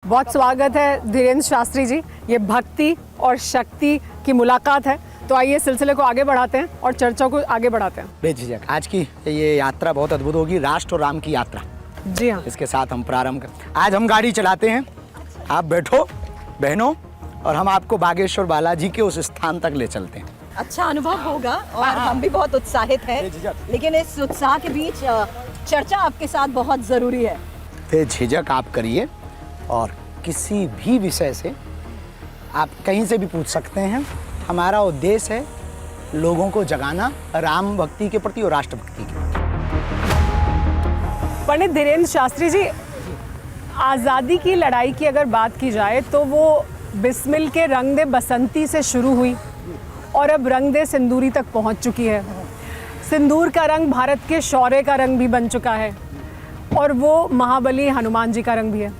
बहुत स्वागत है धीरेन्द्र शास्त्री जी। ये भक्ति और शक्ति की मुलाकात है, तो आइए सिलसिले को आगे बढ़ाते हैं और चर्चा को आगे बढ़ाते हैं। बेझिझक आज की ये यात्रा बहुत अद्भुत होगी, राष्ट्र और राम की यात्रा। जी हाँ, इसके साथ हम प्रारंभ कर। आज हम गाड़ी चलाते हैं, आप बैठो बहनों, और हम आपको बागेश्वर बालाजी के उस स्थान तक ले चलते हैं। अच्छा अनुभव होगा और हम भी बहुत उत्साहित हैं, लेकिन इस उत्साह के बीच चर्चा आपके साथ बहुत ज़रूरी है। बेझिझक आप करिए और किसी भी विषय से आप कहीं से भी पूछ सकते हैं। हमारा उद्देश्य है लोगों को जगाना राम भक्ति के प्रति और राष्ट्र भक्ति के प्रति। पंडित धीरेन्द्र शास्त्री जी, आज़ादी की लड़ाई की अगर बात की जाए तो वो बिस्मिल के रंग दे बसंती से शुरू हुई और अब रंग दे सिंदूरी तक पहुंच चुकी है। सिंदूर का रंग भारत के शौर्य का रंग भी बन चुका है और वो महाबली हनुमान जी का रंग भी है।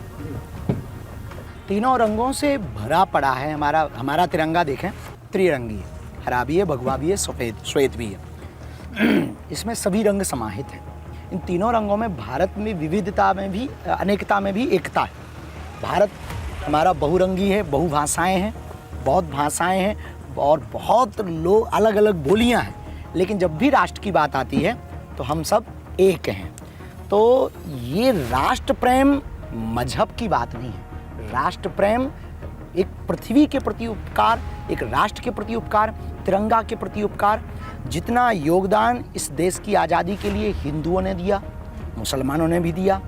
तीनों रंगों से भरा पड़ा है हमारा तिरंगा। देखें, त्रिरंगी है, हरा भी है, भगवा भी है, सफ़ेद श्वेत भी है। इसमें सभी रंग समाहित हैं। इन तीनों रंगों में भारत में विविधता में भी अनेकता में भी एकता है। भारत हमारा बहुरंगी है, बहुभाषाएं हैं, बहुत भाषाएं हैं और बहुत लोग अलग अलग बोलियां हैं, लेकिन जब भी राष्ट्र की बात आती है तो हम सब एक हैं। तो ये राष्ट्र प्रेम मजहब की बात नहीं है। राष्ट्र प्रेम एक पृथ्वी के प्रति उपकार, एक राष्ट्र के प्रति उपकार, तिरंगा के प्रति उपकार। जितना योगदान इस देश की आज़ादी के लिए हिंदुओं ने दिया, मुसलमानों ने भी दिया।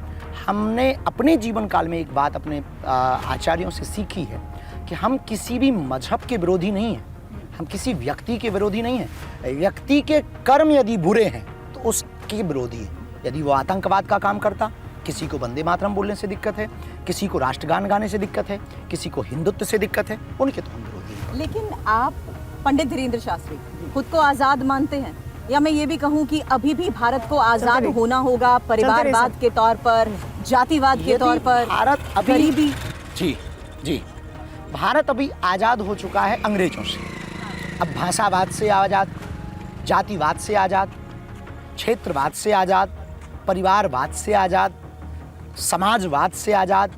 हमने अपने जीवन काल में एक बात अपने आचार्यों से सीखी है कि हम किसी भी मजहब के विरोधी नहीं हैं, हम किसी व्यक्ति के विरोधी नहीं हैं। व्यक्ति के कर्म यदि बुरे हैं तो उसके विरोधी हैं। यदि वो आतंकवाद का काम करता, किसी को वंदे मातरम बोलने से दिक्कत है, किसी को राष्ट्रगान गाने से दिक्कत है, किसी को हिंदुत्व से दिक्कत है, उनके तो हम विरोधी हैं। लेकिन आप पंडित धीरेन्द्र शास्त्री खुद को आज़ाद मानते हैं, या मैं ये भी कहूँ कि अभी भी भारत को आज़ाद होना होगा परिवारवाद के तौर पर, जातिवाद के तौर पर? भारत अभी गरीबी जी भारत अभी आज़ाद हो चुका है अंग्रेजों से। अब भाषावाद से आज़ाद, जातिवाद से आज़ाद, क्षेत्रवाद से आज़ाद, परिवारवाद से आज़ाद, समाजवाद से आज़ाद,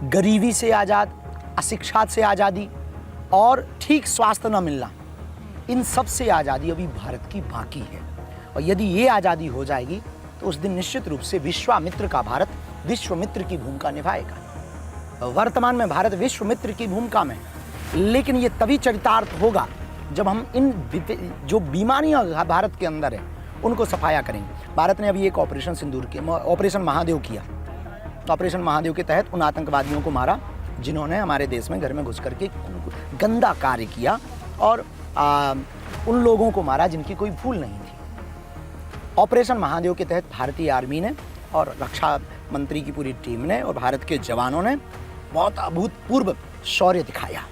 गरीबी से आज़ाद, अशिक्षा से आज़ादी और ठीक स्वास्थ्य न मिलना, इन सब से आज़ादी अभी भारत की बाकी है। और यदि ये आज़ादी हो जाएगी तो उस दिन निश्चित रूप से विश्वामित्र का भारत विश्वमित्र की भूमिका निभाएगा। वर्तमान में भारत विश्वमित्र की भूमिका में, लेकिन ये तभी चरितार्थ होगा जब हम इन जो बीमारियां भारत के अंदर है उनको सफाया करेंगे। भारत ने अभी एक ऑपरेशन सिंदूर के ऑपरेशन महादेव किया। ऑपरेशन महादेव के तहत उन आतंकवादियों को मारा जिन्होंने हमारे देश में घर में घुस करके गंदा कार्य किया, और उन लोगों को मारा जिनकी कोई भूल नहीं थी। ऑपरेशन महादेव के तहत भारतीय आर्मी ने और रक्षा मंत्री की पूरी टीम ने और भारत के जवानों ने बहुत अभूतपूर्व शौर्य दिखाया।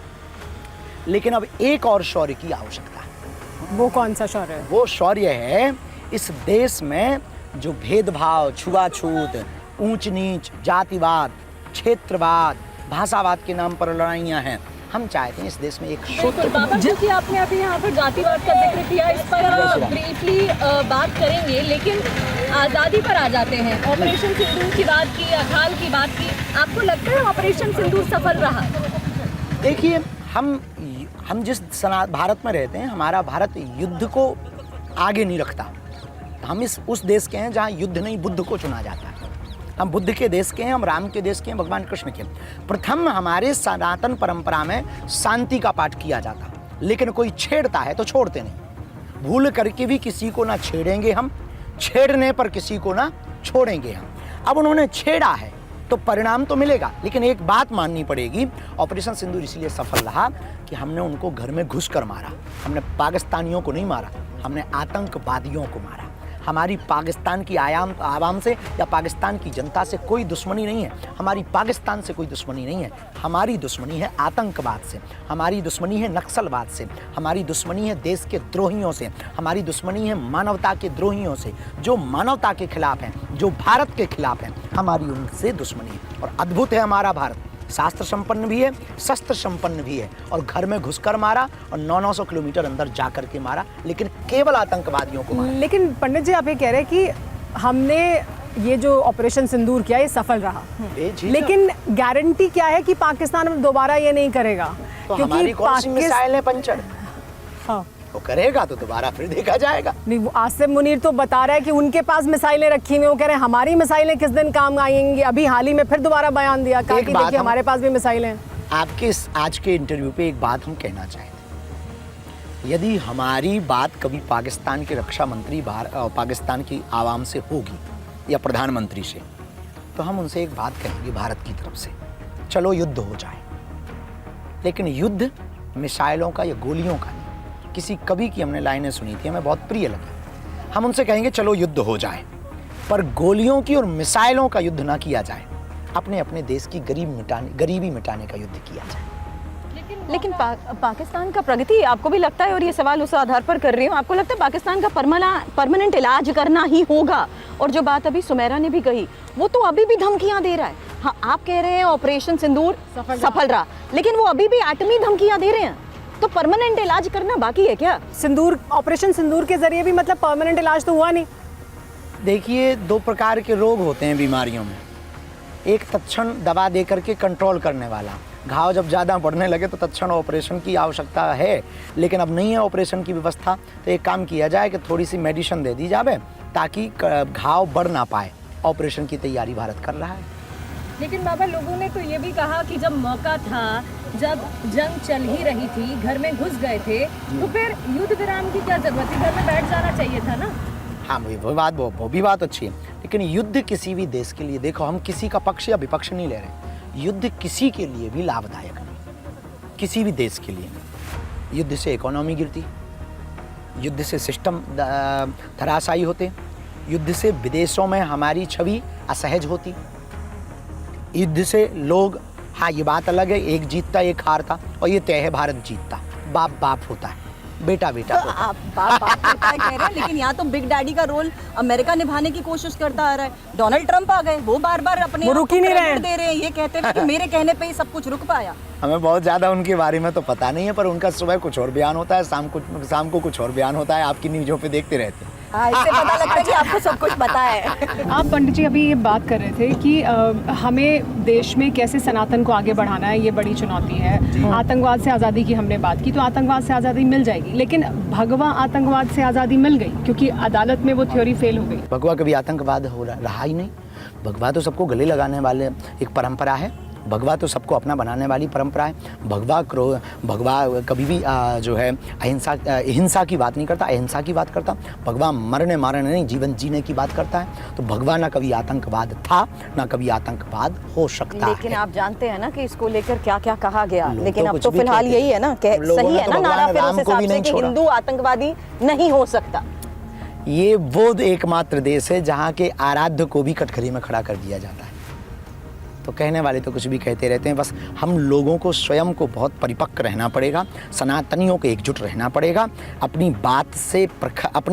लेकिन अब एक और शौर्य की आवश्यकता है। वो कौन सा शौर्य है? वो शौर्य है इस देश में जो भेदभाव, छुआछूत, ऊंच नीच, जातिवाद, क्षेत्रवाद, भाषावाद के नाम पर लड़ाइयाँ हैं। हम चाहते हैं इस देश में एक शुद्ध। बाबा जी की आपने अभी यहाँ पर जातिवाद का जिक्र किया, इस पर ब्रीफली बात करेंगे, लेकिन आज़ादी पर आ जाते हैं। ऑपरेशन सिंदूर की बात की, अकाल की बात की, आपको लगता है ऑपरेशन सिंदूर सफल रहा? देखिए, हम जिस भारत में रहते हैं, हमारा भारत युद्ध को आगे नहीं रखता। हम उस देश के हैं जहाँ युद्ध नहीं बुद्ध को चुना जाता है। हम बुद्ध के देश के हैं, हम राम के देश के हैं, भगवान कृष्ण के। प्रथम हमारे सनातन परंपरा में शांति का पाठ किया जाता, लेकिन कोई छेड़ता है तो छोड़ते नहीं। भूल करके भी किसी को ना छेड़ेंगे हम, छेड़ने पर किसी को ना छोड़ेंगे हम। अब उन्होंने छेड़ा है तो परिणाम तो मिलेगा, लेकिन एक बात माननी पड़ेगी, ऑपरेशन सिंदूर इसलिए सफल रहा कि हमने उनको घर में घुस कर मारा। हमने पाकिस्तानियों को नहीं मारा, हमने आतंकवादियों को मारा। हमारी पाकिस्तान की आवाम से या पाकिस्तान की जनता से कोई दुश्मनी नहीं है। हमारी पाकिस्तान से कोई दुश्मनी नहीं है। हमारी दुश्मनी है आतंकवाद से, हमारी दुश्मनी है नक्सलवाद से, हमारी दुश्मनी है देश के द्रोहियों से, हमारी दुश्मनी है मानवता के द्रोहियों से, जो मानवता के खिलाफ हैं, जो भारत के खिलाफ हैं। हमारी उनसे दुश्मनी है। और अद्भुत है हमारा भारत, शास्त्र संपन्न भी है, शस्त्र संपन्न भी है, और घर में घुसकर मारा और 900 किलोमीटर अंदर जाकर के मारा, लेकिन केवल आतंकवादियों को मारा। लेकिन पंडित जी, आप ये कह रहे हैं कि हमने ये जो ऑपरेशन सिंदूर किया ये सफल रहा, बेझिझक। लेकिन गारंटी क्या है कि पाकिस्तान अब दोबारा ये नहीं करेगा? तो हमारी कौन सी मिसाइलें पंचर? हाँ वो करेगा तो दोबारा फिर देखा जाएगा। नहीं, वो आसिफ मुनीर तो बता रहा है कि उनके पास मिसाइलें रखी हुई हैं। वो कह रहे हैं हमारी मिसाइलें किस दिन काम आएंगी। अभी हाल ही में फिर दोबारा बयान दिया, कहा कि देखिए हमारे पास भी मिसाइलें हैं। आपके आज के इंटरव्यू पे एक बात हम कहना चाहते हैं, यदि हमारी बात कभी पाकिस्तान के रक्षा मंत्री पाकिस्तान की आवाम से होगी या प्रधानमंत्री से, तो हम उनसे एक बात कहेंगे भारत की तरफ से, चलो युद्ध हो जाए, लेकिन युद्ध मिसाइलों का या गोलियों का नहीं। किसी कवि की हमने लाइनें सुनी थी, हमें बहुत प्रिय लगी। हम उनसे कहेंगे चलो युद्ध हो जाए, पर गोलियों की और मिसाइलों का युद्ध ना किया जाए, अपने अपने देश की गरीबी मिटाने का युद्ध किया जाए। लेकिन पाकिस्तान का प्रगति आपको भी लगता है, और ये सवाल उस आधार पर कर रही हूँ, आपको लगता है पाकिस्तान का परमानेंट इलाज करना ही होगा? और जो बात अभी सुमेरा ने भी कही, वो तो अभी भी धमकियां दे रहा है। हाँ, आप कह रहे हैं ऑपरेशन सिंदूर सफल रहा, लेकिन वो अभी भी एटमी धमकियां दे रहे हैं, तो परमानेंट इलाज करना बाकी है क्या? ऑपरेशन सिंदूर के जरिए भी मतलब परमानेंट इलाज तो हुआ नहीं। देखिए, दो प्रकार के रोग होते हैं बीमारियों में, एक तत्क्षण दवा दे करके कंट्रोल करने वाला। घाव जब ज़्यादा बढ़ने लगे तो तत्क्षण ऑपरेशन की आवश्यकता है, लेकिन अब नहीं है ऑपरेशन की व्यवस्था, तो एक काम किया जाए कि थोड़ी सी मेडिसिन दे दी जाए ताकि घाव बढ़ ना पाए। ऑपरेशन की तैयारी भारत कर रहा है। लेकिन बाबा, लोगों ने तो ये भी कहा कि जब मौका था, जब जंग चल ही रही थी, घर में घुस गए थे, तो फिर युद्ध विराम की क्या जरूरत थी? घर में बैठ जाना चाहिए था ना। हाँ, वो भी बात अच्छी है, लेकिन युद्ध किसी भी देश के लिए, देखो हम किसी का पक्ष या विपक्ष नहीं ले रहे, युद्ध किसी के लिए भी लाभदायक नहीं, किसी भी देश के लिए नहीं। युद्ध से इकोनॉमी गिरती, युद्ध से सिस्टम धराशायी होते, युद्ध से विदेशों में हमारी छवि असहज होती, युद्ध से लोग, हाँ ये बात अलग है, एक जीतता एक हारता, और ये तय है भारत जीतता, बाप बाप होता है, बेटा बेटा तो आप बाप होता है कह रहे हैं, लेकिन यहाँ तो बिग डैडी का रोल अमेरिका निभाने की कोशिश करता आ रहा है। डोनाल्ड ट्रंप आ गए, वो बार बार अपने रुक ही नहीं रहे दे रहे हैं, ये कहते हैं कि मेरे कहने पे ही सब कुछ रुक पाया। हमें बहुत ज़्यादा उनके बारे में तो पता नहीं है, पर उनका सुबह कुछ और बयान होता है, शाम को कुछ और बयान होता है, आपकी न्यूज़ों पे देखते रहते हैं। इससे पता लगता है कि आपको सब कुछ पता है। आप पंडित जी अभी ये बात कर रहे थे कि हमें देश में कैसे सनातन को आगे बढ़ाना है, ये बड़ी चुनौती है। आतंकवाद से आज़ादी की हमने बात की, तो आतंकवाद से आज़ादी मिल जाएगी, लेकिन भगवा आतंकवाद से आज़ादी मिल गई क्योंकि अदालत में वो थ्योरी फेल हो गई। भगवा कभी आतंकवाद हो रहा ही नहीं। भगवा तो सबको गले लगाने वाले एक परंपरा है, भगवा तो सबको अपना बनाने वाली परंपरा है। भगवा कभी भी जो है हिंसा की बात नहीं करता, अहिंसा की बात करता। भगवा मरने मारने नहीं, जीवन जीने की बात करता है। तो भगवा ना कभी आतंकवाद था, ना कभी आतंकवाद हो सकता है। लेकिन आप जानते हैं ना कि इसको लेकर क्या क्या कहा गया, लेकिन अब कुछ तो भी फिलहाल कहते यही है ना, सही है ना नारा फिर उस हिसाब से कि हिंदू आतंकवादी नहीं हो सकता। ये वो एकमात्र देश है जहाँ के आराध्य को भी कटघरे में खड़ा कर दिया जाता है। तो कहने वाले तो कुछ भी कहते रहते हैं, बस हम लोगों को स्वयं को बहुत परिपक्व रहना पड़ेगा, सनातनियों को एकजुट रहना पड़ेगा, अपनी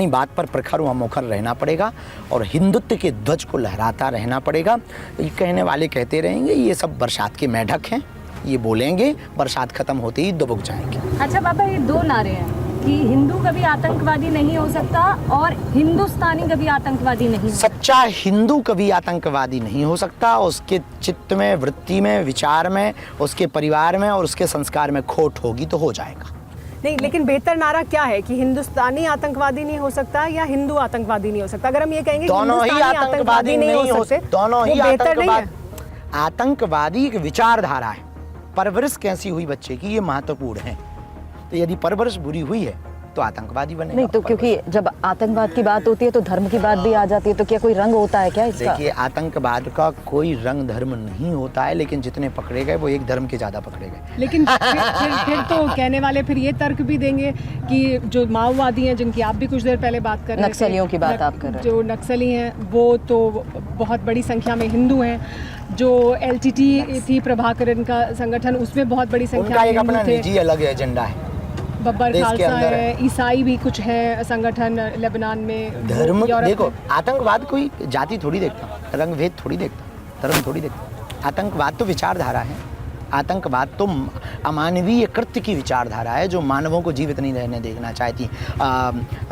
बात पर प्रखर व मुखर रहना पड़ेगा, और हिंदुत्व के ध्वज को लहराता रहना पड़ेगा। ये कहने वाले कहते रहेंगे, ये सब बरसात के मेढक हैं, ये बोलेंगे, बरसात खत्म होते ही दुबक जाएंगे। अच्छा बाबा, ये दो नारे हैं कि हिंदू कभी आतंकवादी नहीं हो सकता और हिंदुस्तानी कभी आतंकवादी नहीं हो सकता। सच्चा हिंदू कभी आतंकवादी नहीं हो सकता। उसके चित्त में, वृत्ति में, विचार में, उसके परिवार में और उसके संस्कार में खोट होगी तो हो जाएगा। नहीं, लेकिन बेहतर नारा क्या है कि हिंदुस्तानी आतंकवादी नहीं हो सकता या हिंदू आतंकवादी नहीं हो सकता? अगर हम ये कहेंगे दोनों ही आतंकवादी नहीं हो सकते, दोनों ही आतंकवादी एक विचारधारा है। परवरिश कैसी हुई बच्चे की, ये महत्वपूर्ण है। तो यदि परवरिश बुरी हुई है तो आतंकवादी बनेगा। नहीं तो क्योंकि जब आतंकवाद की बात होती है तो धर्म की बात भी आ जाती है, तो क्या कोई रंग होता है क्या इसका? देखिए, आतंकवाद का कोई रंग धर्म नहीं होता है, लेकिन जितने पकड़े गए वो एक धर्म के ज्यादा पकड़े गए। लेकिन फिर तो कहने वाले फिर ये तर्क भी देंगे कि जो माओवादी हैं, जिनकी आप भी कुछ देर पहले बात कर रहे थे, नक्सलियों की बात आप कर रहे हैं, जो नक्सली हैं वो तो बहुत बड़ी संख्या में हिंदू हैं। जो LTT थी प्रभाकरन का संगठन, उसमें बहुत बड़ी संख्या में अपना हिंदू थे। निजी अलग एजेंडा है, बब्बर खालसा है, ईसाई भी कुछ है संगठन लेबनान में। धर्म देखो, आतंकवाद कोई जाति थोड़ी देखता, रंग भेद थोड़ी देखता, धर्म थोड़ी देखता। आतंकवाद तो विचारधारा है। आतंकवाद तो अमानवीय कृत्य की विचारधारा है जो मानवों को जीवित नहीं रहने देना चाहती।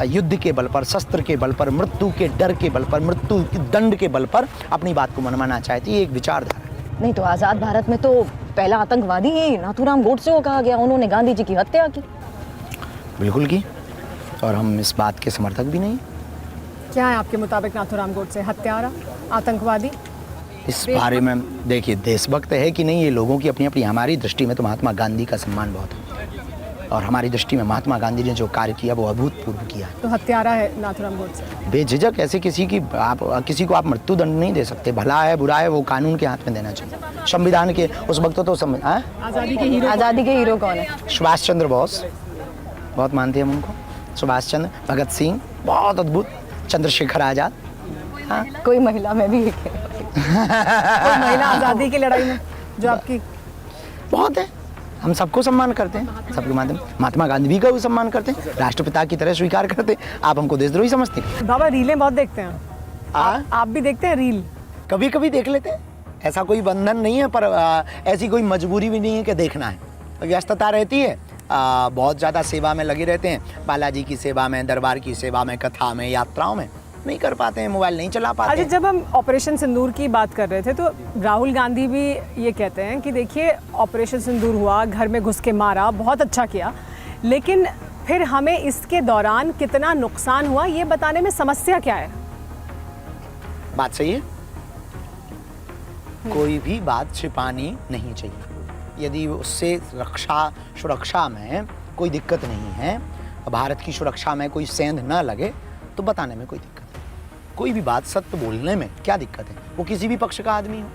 युद्ध के बल पर, शस्त्र के बल पर, मृत्यु के डर के बल पर, मृत्यु के दंड के बल पर अपनी बात को मनवाना चाहती है, एक विचारधारा। नहीं तो आज़ाद भारत में तो पहला आतंकवादी ही नाथूराम गोडसे को कहा गया, उन्होंने गांधी जी की हत्या की। बिल्कुल की, और हम इस बात के समर्थक भी नहीं। क्या है आपके मुताबिक नाथूराम गोडसे हत्यारा, आतंकवादी? इस बारे में देखिए, देशभक्त है कि नहीं ये लोगों की अपनी अपनी, हमारी दृष्टि में तो महात्मा गांधी का सम्मान बहुत है, और हमारी दृष्टि में महात्मा गांधी ने जो कार्य किया वो अभूतपूर्व किया। तो हत्यारा है नाथूराम गोडसे। बेझिझक ऐसे किसी को आप मृत्यु दंड नहीं दे सकते। भला है बुरा है वो कानून के हाथ में देना चाहिए। संविधान के उस वक्त तो आज़ादी के हीरो कौन है? सुभाष चंद्र बोस, बहुत मानते हैं हम उनको। सुभाष चंद्र, भगत सिंह, बहुत अद्भुत। चंद्रशेखर आज़ाद। हाँ, कोई महिला में भी एक है। कोई महिला आज़ादी की लड़ाई में जो आपकी? बहुत है, हम सबको सम्मान करते हैं, सबके माध्यम। महात्मा गांधी का भी सम्मान करते हैं, राष्ट्रपिता की तरह स्वीकार करते हैं। आप हमको देशद्रोही समझते हैं? बाबा रीलें बहुत देखते हैं आप भी देखते हैं रील? कभी कभी देख लेते हैं, ऐसा कोई बंधन नहीं है, पर ऐसी कोई मजबूरी भी नहीं है कि देखना है। व्यस्तता रहती है, बहुत ज़्यादा सेवा में लगे रहते हैं, बालाजी की सेवा में, दरबार की सेवा में, कथा में, यात्राओं में, नहीं कर पाते हैं, मोबाइल नहीं चला पाते। अच्छा, जब हम ऑपरेशन सिंदूर की बात कर रहे थे तो राहुल गांधी भी ये कहते हैं कि देखिए ऑपरेशन सिंदूर हुआ, घर में घुस के मारा, बहुत अच्छा किया, लेकिन फिर हमें इसके दौरान कितना नुकसान हुआ ये बताने में समस्या क्या है? बात सही है, कोई भी बात छिपानी नहीं चाहिए। यदि उससे सुरक्षा में कोई दिक्कत नहीं है, भारत की सुरक्षा में कोई सेंध ना लगे, तो बताने में कोई दिक्कत नहीं। कोई भी बात सत्य बोलने में क्या दिक्कत है? वो किसी भी पक्ष का आदमी हो,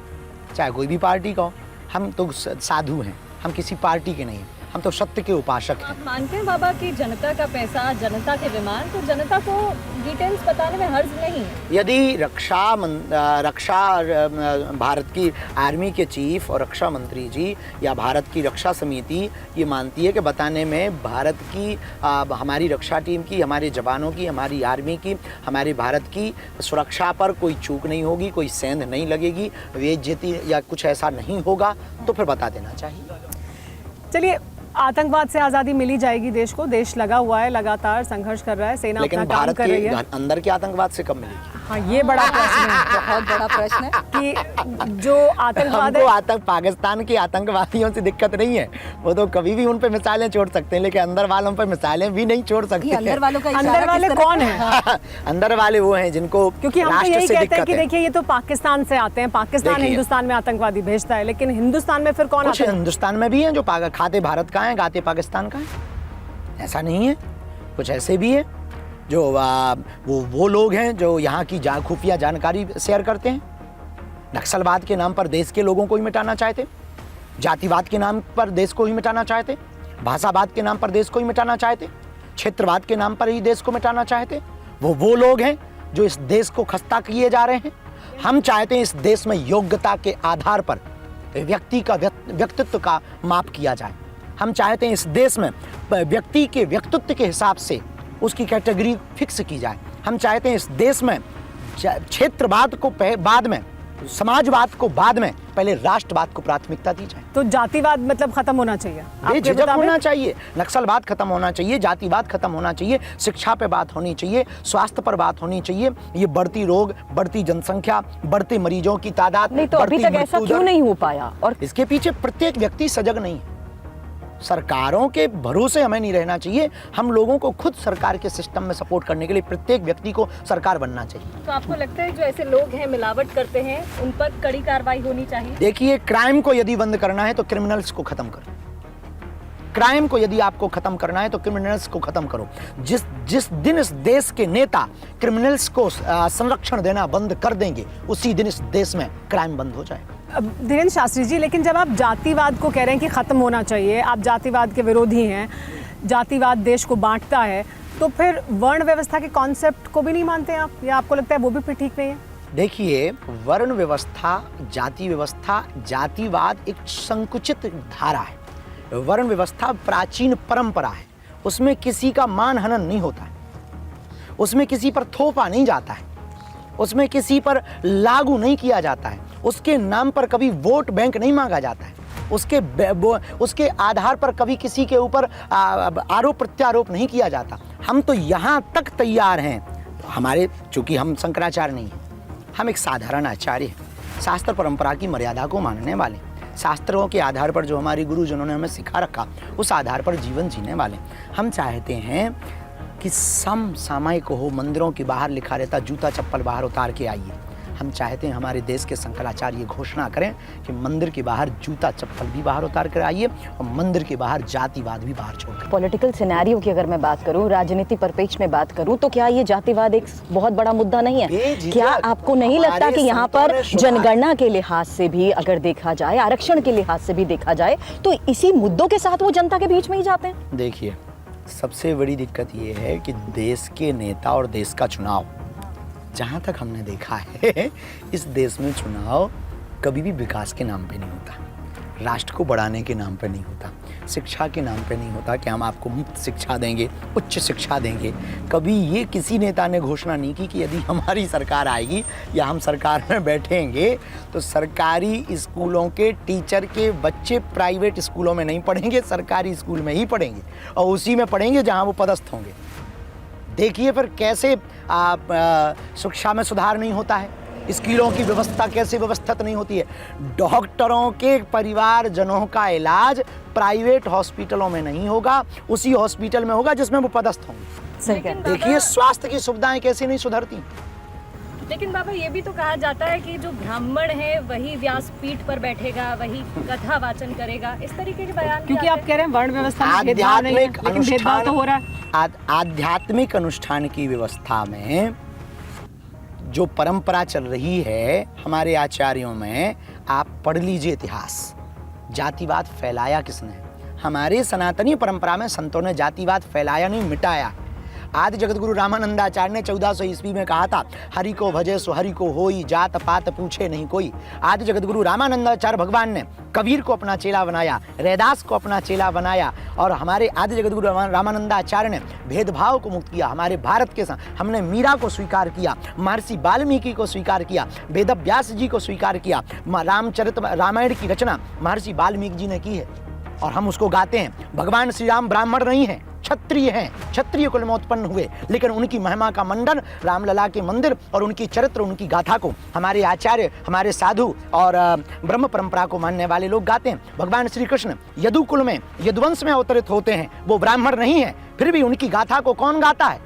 चाहे कोई भी पार्टी का हो। हम तो साधु हैं, हम किसी पार्टी के नहीं हैं, हम तो सत्य के उपासक हैं। आप मानते हैं बाबा कि जनता का पैसा, जनता के विमान, तो जनता को डिटेल्स बताने में हर्ज नहीं है? यदि रक्षा भारत की आर्मी के चीफ और रक्षा मंत्री जी या भारत की रक्षा समिति ये मानती है कि बताने में भारत की, हमारी रक्षा टीम की, हमारे जवानों की, हमारी आर्मी की, हमारे भारत की सुरक्षा पर कोई चूक नहीं होगी, कोई सेंध नहीं लगेगी, बेइज्जती या कुछ ऐसा नहीं होगा, तो फिर बता देना चाहिए। चलिए, आतंकवाद से आज़ादी मिली जाएगी देश को, देश लगा हुआ है, लगातार संघर्ष कर रहा है, सेना अपना काम कर रही है। लेकिन भारत के अंदर के आतंकवाद से कब मिलेगी? हाँ, ये बड़ा प्रश्न है, बहुत बड़ा प्रश्न है कि जो आतंकवाद हमको पाकिस्तान के आतंकवादियों से दिक्कत नहीं है, वो तो कभी भी उन पे मिसाइलें छोड़ सकते हैं, लेकिन अंदर वालों पे मिसाइलें भी नहीं छोड़ सकते। अंदर वालों का अंदर वाले कौन है? अंदर वाले वो हैं जिनको, क्योंकि हम तो यही कहते हैं कि देखिए ये तो पाकिस्तान से आते हैं, पाकिस्तान हिंदुस्तान में आतंकवादी भेजता है, लेकिन हिंदुस्तान में फिर कौन आता है? हिंदुस्तान में भी हैं जो खाते भारत का है, गाते पाकिस्तान का है, ऐसा नहीं है। कुछ ऐसे भी है जो वो लोग हैं जो यहाँ की खुफिया जानकारी शेयर करते हैं, नक्सलवाद के नाम पर देश के लोगों को ही मिटाना चाहते, जातिवाद के नाम पर देश को ही मिटाना चाहते, भाषावाद के नाम पर देश को ही मिटाना चाहते, क्षेत्रवाद के नाम पर ही देश को मिटाना चाहते। वो लोग हैं जो इस देश को खस्ता किए जा रहे हैं। हम चाहते हैं इस देश में योग्यता के आधार पर व्यक्ति का व्यक्तित्व का माप किया जाए। हम चाहते हैं इस देश में व्यक्ति के व्यक्तित्व के हिसाब से उसकी कैटेगरी फिक्स की जाए। हम चाहते हैं इस देश में क्षेत्रवाद को बाद में, समाजवाद को बाद में, पहले राष्ट्रवाद को प्राथमिकता दी जाए। तो जातिवाद मतलब खत्म होना चाहिए, बेझिझक होना चाहिए, नक्सलवाद खत्म होना चाहिए, जातिवाद खत्म होना चाहिए, शिक्षा पे बात होनी चाहिए, स्वास्थ्य पर बात होनी चाहिए। ये बढ़ती रोग, बढ़ती जनसंख्या, बढ़ते मरीजों की तादाद, नहीं तो अभी तक ऐसा क्यों नहीं हो पाया? और इसके पीछे प्रत्येक व्यक्ति सजग नहीं है। सरकारों के भरोसे हमें नहीं रहना चाहिए, हम लोगों को खुद सरकार के सिस्टम में सपोर्ट करने के लिए प्रत्येक व्यक्ति को सरकार बनना चाहिए। तो आपको लगता है जो ऐसे लोग हैं, मिलावट करते हैं, उन पर कड़ी कार्रवाई होनी चाहिए? देखिए, क्राइम को यदि बंद करना है तो क्रिमिनल्स को खत्म करो। क्राइम को यदि आपको खत्म करना है तो क्रिमिनल्स को खत्म करो। जिस दिन इस देश के नेता क्रिमिनल्स को संरक्षण देना बंद कर देंगे, उसी दिन इस देश में क्राइम बंद हो जाएगा। धीरेन्द्र शास्त्री जी, लेकिन जब आप जातिवाद को कह रहे हैं कि खत्म होना चाहिए, आप जातिवाद के विरोधी हैं, जातिवाद देश को बांटता है, तो फिर वर्ण व्यवस्था के कॉन्सेप्ट को भी नहीं मानते आप, या आपको लगता है वो भी फिर ठीक नहीं है? देखिए, वर्ण व्यवस्था, जाति व्यवस्था, जातिवाद एक संकुचित धारा है। वर्ण व्यवस्था प्राचीन परंपरा है, उसमें किसी का मान हनन नहीं होता है, उसमें किसी पर थोपा नहीं जाता है, उसमें किसी पर लागू नहीं किया जाता है, उसके नाम पर कभी वोट बैंक नहीं मांगा जाता है। उसके आधार पर कभी किसी के ऊपर आरोप प्रत्यारोप नहीं किया जाता। हम तो यहाँ तक तैयार हैं, हमारे चूँकि हम शंकराचार्य नहीं हैं, हम एक साधारण आचार्य हैं, शास्त्र परंपरा की मर्यादा को मानने वाले, शास्त्रों के आधार पर जो हमारे गुरुजनों ने हमें सिखा रखा उस आधार पर जीवन जीने वाले। हम चाहते हैं कि समसामयिक हो, मंदिरों के बाहर लिखा रहता जूता चप्पल बाहर उतार के आइए। हम चाहते हैं हमारे देश के शंकराचार्य ये घोषणा करें कि मंदिर के बाहर जूता चप्पल भी बाहर उतार कर आइए और मंदिर के बाहर जातिवाद भी बाहर छोड़कर। पॉलिटिकल सिनेरियो की अगर मैं बात करूं, राजनीति परिप्रेक्ष्य में बात करूं, तो क्या ये जातिवाद एक बहुत बड़ा मुद्दा नहीं है? क्या आपको नहीं लगता कि यहाँ पर जनगणना के लिहाज से भी अगर देखा जाए, आरक्षण के लिहाज से भी देखा जाए, तो इसी मुद्दों के साथ वो जनता के बीच में ही जाते हैं? देखिए, सबसे बड़ी दिक्कत ये है कि देश के नेता और देश का चुनाव, जहाँ तक हमने देखा है इस देश में चुनाव कभी भी विकास के नाम पे नहीं होता, राष्ट्र को बढ़ाने के नाम पे नहीं होता, शिक्षा के नाम पे नहीं होता कि हम आपको मुफ्त शिक्षा देंगे, उच्च शिक्षा देंगे। कभी ये किसी नेता ने घोषणा नहीं की कि यदि हमारी सरकार आएगी या हम सरकार में बैठेंगे तो सरकारी स्कूलों के टीचर के बच्चे प्राइवेट स्कूलों में नहीं पढ़ेंगे, सरकारी स्कूल में ही पढ़ेंगे और उसी में पढ़ेंगे जहाँ वो पदस्थ होंगे। देखिए फिर कैसे शिक्षा में सुधार नहीं होता है, स्कूलों की व्यवस्था कैसे व्यवस्थित नहीं होती है। डॉक्टरों के परिवारजनों का इलाज प्राइवेट हॉस्पिटलों में नहीं होगा, उसी हॉस्पिटल में होगा जिसमें वो पदस्थ होंगे। सही कह रहे हैं। देखिए स्वास्थ्य की सुविधाएं कैसे नहीं सुधरती। लेकिन बाबा ये भी तो कहा जाता है कि जो ब्राह्मण है वही व्यासपीठ पर बैठेगा, वही कथा वाचन करेगा, इस तरीके के बयान क्योंकि आप कह रहे हैं वर्ण व्यवस्था में भेदभाव नहीं है, लेकिन भेदभाव तो हो रहा है। आध्यात्मिक अनुष्ठान की व्यवस्था में जो परंपरा चल रही है हमारे आचार्यों में, आप पढ़ लीजिए इतिहास, जातिवाद फैलाया किसने? हमारे सनातनी परंपरा में संतों ने जातिवाद फैलाया नहीं, मिटाया। आदि जगत गुरु रामानंदाचार्य ने 1400 ईस्वी में कहा था, हरि को भजे सो हरि को होई, जात पात पूछे नहीं कोई। आदि जगत गुरु रामानंदाचार्य भगवान ने कबीर को अपना चेला बनाया, रैदास को अपना चेला बनाया और हमारे आदि जगत गुरु रामानंदाचार्य ने भेदभाव को मुक्त किया। हमारे भारत के साथ हमने मीरा को स्वीकार किया, महर्षि वाल्मीकि को स्वीकार किया, वेदव्यास जी को स्वीकार किया। रामायण की रचना महर्षि वाल्मीकि जी ने की है और हम उसको गाते हैं। भगवान श्री राम ब्राह्मण नहीं हैं, क्षत्रिय हैं, क्षत्रिय कुल में उत्पन्न हुए, लेकिन उनकी महिमा का मंडन रामलला के मंदिर और उनकी चरित्र, उनकी गाथा को हमारे आचार्य, हमारे साधु और ब्रह्म परंपरा को मानने वाले लोग गाते हैं। भगवान श्री कृष्ण यदु कुल में, यदुवंश में अवतरित होते हैं, वो ब्राह्मण नहीं है, फिर भी उनकी गाथा को कौन गाता है?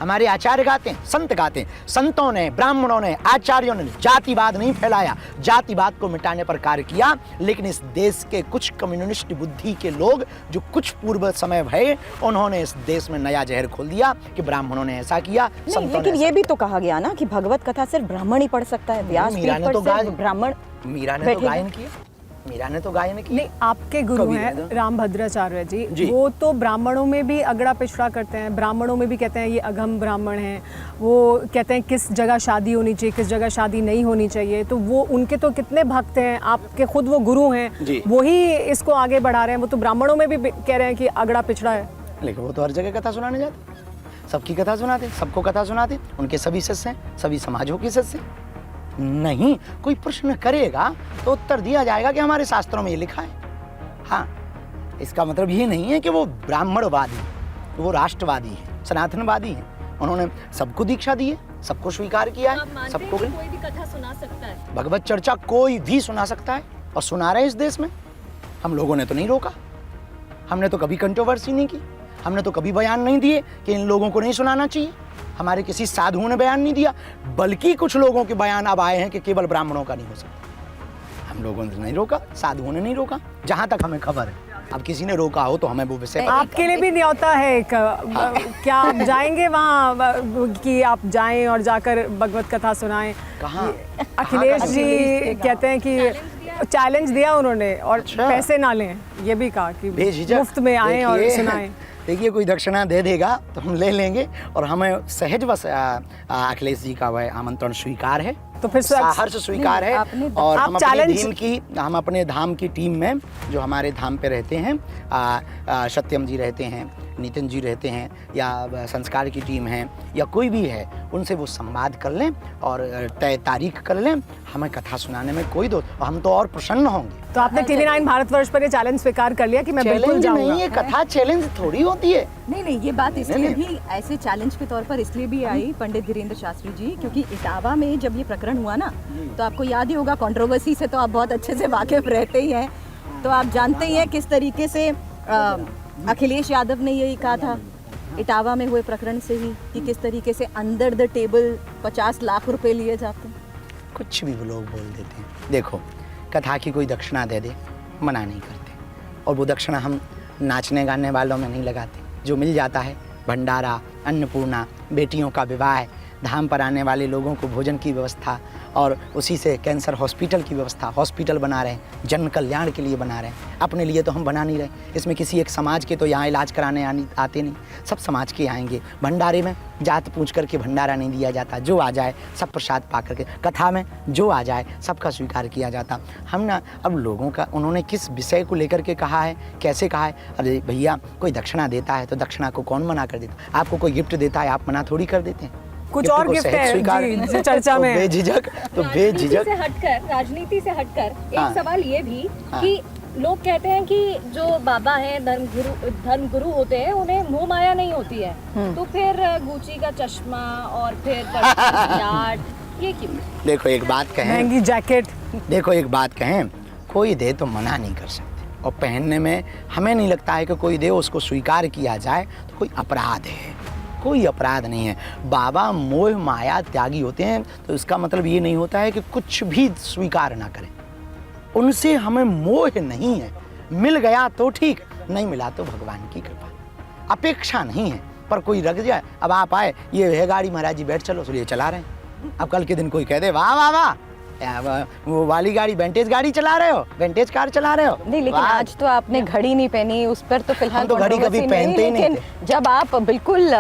हमारे आचार्य गाते हैं, संत गाते हैं। संतों ने, ब्राह्मणों ने, आचार्यों ने जातिवाद नहीं फैलाया, जातिवाद को मिटाने पर कार्य किया। लेकिन इस देश के कुछ कम्युनिस्ट बुद्धि के लोग जो कुछ पूर्व समय भय, उन्होंने इस देश में नया जहर खोल दिया कि ब्राह्मणों ने ऐसा किया। लेकिन ये भी तो कहा गया ना कि भगवत कथा सिर्फ ब्राह्मण ही पढ़ सकता है, व्यासपीठ पर सिर्फ ब्राह्मण। मीरा ने तो गायन किया, मीरा ने तो गायन किया। नहीं, आपके गुरु हैं रामभद्राचार्य जी, वो तो ब्राह्मणों में भी अगड़ा पिछड़ा करते हैं, ब्राह्मणों में भी कहते हैं ये अगम ब्राह्मण हैं, वो कहते हैं किस जगह शादी होनी चाहिए, किस जगह शादी नहीं होनी चाहिए। तो वो उनके तो कितने भक्त हैं, आपके खुद वो गुरु हैं, वो ही इसको आगे बढ़ा रहे हैं। वो तो ब्राह्मणों में भी कह रहे हैं कि अगड़ा पिछड़ा है। लेकिन वो तो हर जगह कथा सुनाने जाते, सबकी कथा सुनाते, सबको कथा सुनाते, उनके सभी शिष्य हैं, सभी समाजों के शिष्य हैं। नहीं, कोई प्रश्न करेगा तो उत्तर दिया जाएगा कि हमारे शास्त्रों में ये लिखा है। हाँ, इसका मतलब ये नहीं है कि वो ब्राह्मणवादी, वो राष्ट्रवादी है, सनातनवादी है। उन्होंने सबको दीक्षा दी है, सबको स्वीकार किया है, सबको। कोई भी कथा सुना सकता है, भगवत चर्चा कोई भी सुना सकता है और सुना रहे इस देश में। हम लोगों ने तो नहीं रोका, हमने तो कभी कंट्रोवर्सी नहीं की, हमने तो कभी बयान नहीं दिए कि इन लोगों को नहीं सुनाना चाहिए। हमारे किसी साधुओं ने बयान नहीं दिया, बल्कि कुछ लोगों के बयान अब आए हैं कि केवल ब्राह्मणों का नहीं हो सकता। हम लोगों ने नहीं रोका, साधुओं ने नहीं रोका, जहां तक हमें खबर है। अब किसी ने रोका हो तो हमें वो विषय आपके लिए भी न्योता है एक, क्या आप जाएंगे वहाँ कि आप जाएं और जाकर भगवत कथा सुनाएं? कहाँ? अखिलेश जी कहते हैं कि चैलेंज दिया उन्होंने और पैसे ना लें, ये भी कहा कि मुफ्त में आएं और सुनाएं। देखिए, कोई दक्षिणा दे देगा तो हम ले लेंगे और हमें सहज बस अखिलेश जी का वह आमंत्रण स्वीकार है, तो फिर हर्ष स्वीकार है। और हम अपने धाम की टीम में जो हमारे धाम पे रहते हैं, सत्यम जी रहते हैं, नितिन जी रहते हैं, या संस्कार की टीम है, या कोई भी है, उनसे वो संवाद कर लें और तय तारीख कर लें। हमें कथा सुनाने में कोई दोष, हम तो और प्रसन्न होंगे। तो आपने TV9 भारतवर्ष पर ये चैलेंज स्वीकार कर लिया कि मैं बिल्कुल चैलेंज जाऊंगा। नहीं है, कथा चैलेंज थोड़ी होती है। नहीं, ये बात इसलिए भी ऐसे चैलेंज के तौर पर इसलिए भी आई पंडित धीरेन्द्र शास्त्री जी, क्योंकि इटावा में जब ये प्रकरण हुआ ना, तो आपको याद ही होगा, कंट्रोवर्सी से तो आप बहुत अच्छे से वाकिफ रहते ही हैं, तो आप जानते ही हैं किस तरीके से अखिलेश यादव ने यही कहा था इटावा में हुए प्रकरण से ही, कि किस तरीके से अंडर द टेबल 50 लाख रुपए लिए जाते हैं। कुछ भी वो लोग बोल देते हैं। देखो, कथा की कोई दक्षिणा दे दे, मना नहीं करते, और वो दक्षिणा हम नाचने गाने वालों में नहीं लगाते। जो मिल जाता है, भंडारा, अन्नपूर्णा, बेटियों का विवाह, धाम पर आने वाले लोगों को भोजन की व्यवस्था, और उसी से कैंसर हॉस्पिटल की व्यवस्था, हॉस्पिटल बना रहे हैं, जन कल्याण के लिए बना रहे हैं, अपने लिए तो हम बना नहीं रहे। इसमें किसी एक समाज के तो यहाँ इलाज कराने आते नहीं, सब समाज के आएंगे। भंडारे में जात पूछ करके भंडारा नहीं दिया जाता, जो आ जाए सब प्रसाद पा करके। कथा में जो आ जाए सबका स्वीकार किया जाता। हम ना अब लोगों का, उन्होंने किस विषय को लेकर के कहा है, कैसे कहा है। अरे भैया, कोई दक्षिणा देता है तो दक्षिणा को कौन मना कर देता। आपको कोई गिफ्ट देता है, आप मना थोड़ी कर देते हैं। कुछ और गिफ्ट है जी, चर्चा में बेझिझक, तो बेझिझक राजनीति से हटकर हाँ। एक सवाल ये भी हाँ। कि लोग कहते हैं कि जो बाबा हैं, धर्मगुरु होते हैं, उन्हें मोह माया नहीं होती है, तो फिर गुची का चश्मा और फिर यार्ड, ये क्यों? देखो एक बात कहें, महंगी जैकेट, देखो एक बात कहें, कोई दे तो मना नहीं कर सकते, और पहनने में हमें नहीं लगता है कि कोई दे उसको स्वीकार किया जाए तो कोई अपराध है। कोई अपराध नहीं है। बाबा मोह माया त्यागी होते हैं, तो इसका मतलब ये नहीं होता है कि कुछ भी स्वीकार ना करें। उनसे हमें मोह नहीं है। मिल गया तो ठीक, नहीं मिला तो भगवान की कृपा। अपेक्षा नहीं है, पर कोई रख जाए, अब आप आए, ये है गाड़ी महाराज जी, बैठ चलो, इसलिए चला रहे हैं। अब कल के दिन कोई कह दे वाह वाह वाह, वो वाली गाड़ी, विंटेज गाड़ी चला रहे हो, विंटेज कार चला रहे हो। नहीं, लेकिन आज तो आपने घड़ी नहीं पहनी, उस पर तो फिलहाल हम तो घड़ी कभी पहनते ही नहीं थे। जब आप बिल्कुल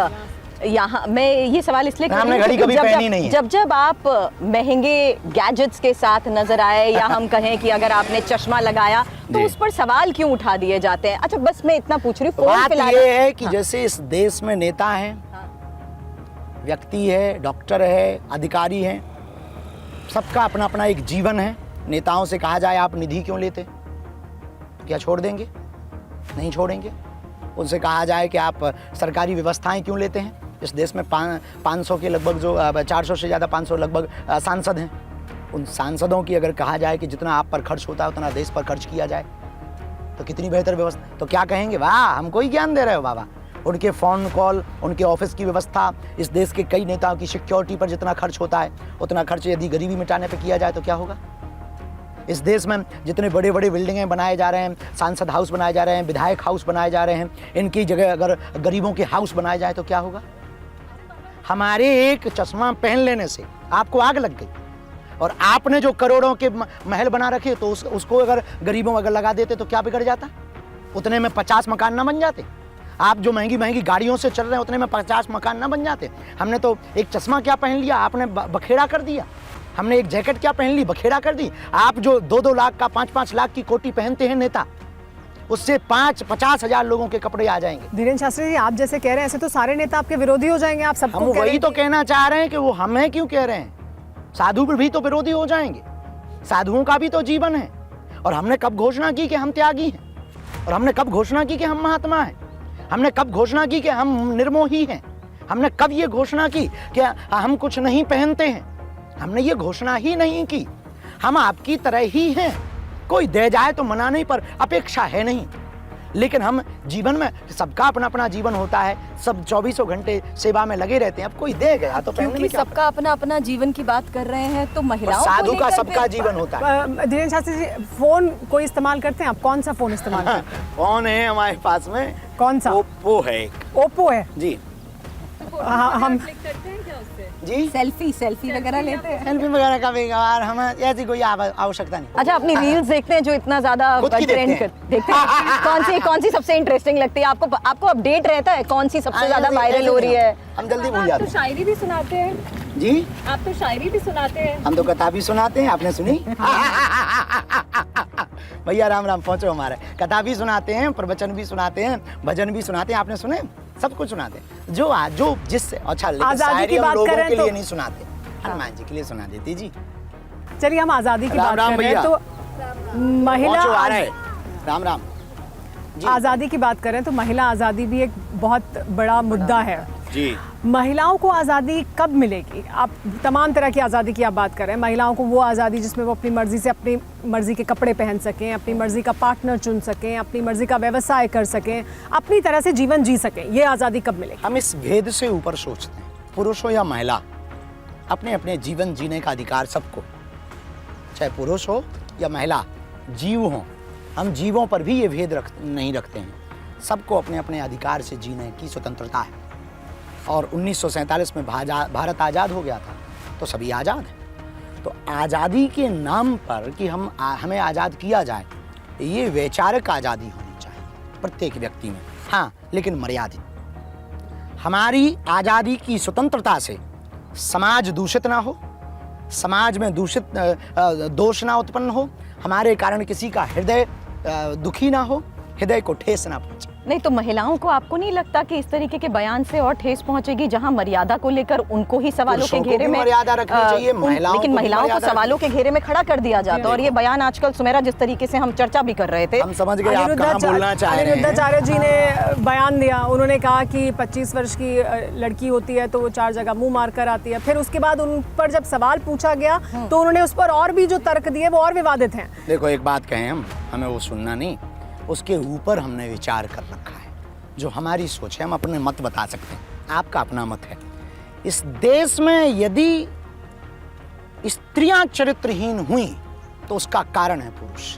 यहाँ, मैं ये सवाल इसलिए कर रही हूँ, घड़ी कभी पहनी नहीं है। जब आप महंगे गैजेट्स के साथ नजर आए, या हम कहें कि अगर आपने चश्मा लगाया, तो उस पर सवाल क्यों उठा दिए जाते हैं? अच्छा, बस मैं इतना पूछ रही हूँ। बात ये है कि जैसे इस देश में नेता हैं, व्यक्ति है, डॉक्टर है, अधिकारी हैं, सबका अपना अपना एक जीवन है। नेताओं से कहा जाए आप निधि क्यों लेते, क्या छोड़ देंगे? नहीं छोड़ेंगे। उनसे कहा जाए कि आप सरकारी व्यवस्थाएं क्यों लेते हैं। इस देश में 500 के लगभग, जो 400 से ज़्यादा 500 लगभग सांसद हैं। उन सांसदों की अगर कहा जाए कि जितना आप पर खर्च होता है उतना देश पर खर्च किया जाए, तो कितनी बेहतर व्यवस्था। तो क्या कहेंगे, वाह हमको ही ज्ञान दे रहे हो बाबा। उनके फ़ोन कॉल, उनके ऑफिस की व्यवस्था, इस देश के कई नेताओं की सिक्योरिटी पर जितना खर्च होता है, उतना खर्च यदि गरीबी मिटाने पर किया जाए तो क्या होगा। इस देश में जितने बड़े बड़े बिल्डिंगें बनाए जा रहे हैं, सांसद हाउस बनाए जा रहे हैं, विधायक हाउस बनाए जा रहे हैं, इनकी जगह अगर गरीबों के हाउस बनाए जाए तो क्या होगा। हमारे एक चश्मा पहन लेने से आपको आग लग गई, और आपने जो करोड़ों के महल बना रखे, तो उसको अगर गरीबों अगर लगा देते तो क्या बिगड़ जाता। उतने में 50 मकान ना बन जाते। आप जो महंगी महंगी गाड़ियों से चल रहे हैं, उतने में 50 मकान ना बन जाते। हमने तो एक चश्मा क्या पहन लिया, आपने बखेड़ा कर दिया। हमने एक जैकेट क्या पहन ली, बखेड़ा कर दी। आप जो 2-2 लाख का, 5-5 लाख की कोटी पहनते हैं नेता, उससे 50 हजार लोगों के कपड़े आ जाएंगे। धीरेन्द्र शास्त्री जी, आप जैसे कह रहे हैं, ऐसे तो सारे नेता आपके विरोधी हो जाएंगे। आप सबको हम वही तो कहना चाह रहे हैं कि वो हमें क्यों कह रहे हैं। साधु पर भी तो विरोधी हो जाएंगे। साधुओं का भी तो जीवन है। और हमने कब घोषणा की कि हम त्यागी हैं, और हमने कब घोषणा की कि हम महात्मा हैं, हमने कब घोषणा की कि हम निर्मोही हैं, हमने कब ये घोषणा की कि हम कुछ नहीं पहनते हैं। हमने ये घोषणा ही नहीं की। हम आपकी तरह ही हैं। कोई दे जाए तो मना नहीं, पर अपेक्षा है नहीं। लेकिन हम जीवन में, सबका अपना अपना जीवन होता है, सब 24 घंटे सेवा में लगे रहते हैं। अब कोई दे गया तो पहनने में क्या। सबका अपना अपना जीवन की बात कर रहे हैं, तो महिलाओं साधु का सबका जीवन होता है। धीरेन्द्र शास्त्री जी, फोन कोई इस्तेमाल करते हैं आप? कौन सा फोन इस्तेमाल करते हैं? फोन है हमारे पास में। कौन सा? ओप्पो है एक। ओप्पो है जी। हम क्लिक करते हैं क्या उससे? जी, सेल्फी वगैरह लेते हैं। सेल्फी वगैरह का भी हमें ऐसी कोई आवश्यकता नहीं। अच्छा, अपनी रील्स देखते हैं जो इतना ज्यादा खुद की ट्रेंड देखते कर देखते हैं। कौन सी सबसे इंटरेस्टिंग लगती है आपको अपडेट रहता है कौन सी सबसे ज्यादा वायरल हो रही है? हम जल्दी भूल आप जाते तो हैं। शायरी भी सुनाते हैं। जी, आप तो शायरी भी सुनाते हैं। हम तो कथा भी सुनाते हैं, आपने सुनी? भैया राम राम, पहुंचो हमारे। कथा भी सुनाते हैं, प्रवचन भी सुनाते हैं, भजन भी सुनाते हैं, आपने सुने? सब कुछ सुनाते हैं। जो जिससे अच्छा, लेकिन आजादी की शायरी हम बात लोगों करें के तो- लिए नहीं सुनाते, हनुमान जी के लिए सुना देती जी। चलिए हम आज़ादी की राम बात राम कर रहे हैं, भैया। तो महिला पहुंचो, आ रहे। राम राम जी। आज़ादी की बात करें तो महिला आज़ादी भी एक बहुत बड़ा मुद्दा है जी। महिलाओं को आज़ादी कब मिलेगी? आप तमाम तरह की आज़ादी की आप बात करें, महिलाओं को वो आज़ादी जिसमें वो अपनी मर्ज़ी से अपनी मर्ज़ी के कपड़े पहन सकें, अपनी मर्ज़ी का पार्टनर चुन सकें, अपनी मर्ज़ी का व्यवसाय कर सकें, अपनी तरह से जीवन जी सकें, ये आज़ादी कब मिलेगी? हम इस भेद से ऊपर सोचते हैं, पुरुष हो या महिला, अपने अपने जीवन जीने का अधिकार सबको, चाहे पुरुष हो या महिला, जीव हो। हम जीवों पर भी ये भेद नहीं रखते हैं। सबको अपने अपने अधिकार से जीने की स्वतंत्रता है। और 1947 में भारत आज़ाद हो गया था, तो सभी आज़ाद हैं। तो आज़ादी के नाम पर कि हमें आज़ाद किया जाए, ये वैचारिक आज़ादी होनी चाहिए प्रत्येक व्यक्ति में, हाँ, लेकिन मर्यादित। हमारी आज़ादी की स्वतंत्रता से समाज दूषित ना हो, समाज में दोष ना उत्पन्न हो, हमारे कारण किसी का हृदय दुखी ना हो, हृदय को ठेस ना पहुंचे। नहीं तो महिलाओं को आपको नहीं लगता कि इस तरीके के बयान से और ठेस पहुंचेगी, जहां मर्यादा को लेकर उनको ही सवालों के घेरे में मर्यादा रखनी चाहिए, लेकिन महिलाओं को सवालों के घेरे में खड़ा कर दिया जाता है। और ये बयान आजकल सुमेरा जिस तरीके से हम चर्चा भी कर रहे थे, हम समझ गए आप कहां बोलना चाह रहे हैं। अनिरुद्धाचार्य जी ने बयान दिया, उन्होंने कहा कि 25 वर्ष की लड़की होती है तो वो 4 जगह मुंह मार कर आती है। फिर उसके बाद उन पर जब सवाल पूछा गया तो उन्होंने उस पर और भी जो तर्क दिए वो और विवादित हैं। देखो, एक बात कहें, हमें वो सुनना नहीं, उसके ऊपर हमने विचार कर रखा है। जो हमारी सोच है, हम अपने मत बता सकते हैं, आपका अपना मत है। इस देश में यदि स्त्रियां चरित्रहीन हुई तो उसका कारण है पुरुष।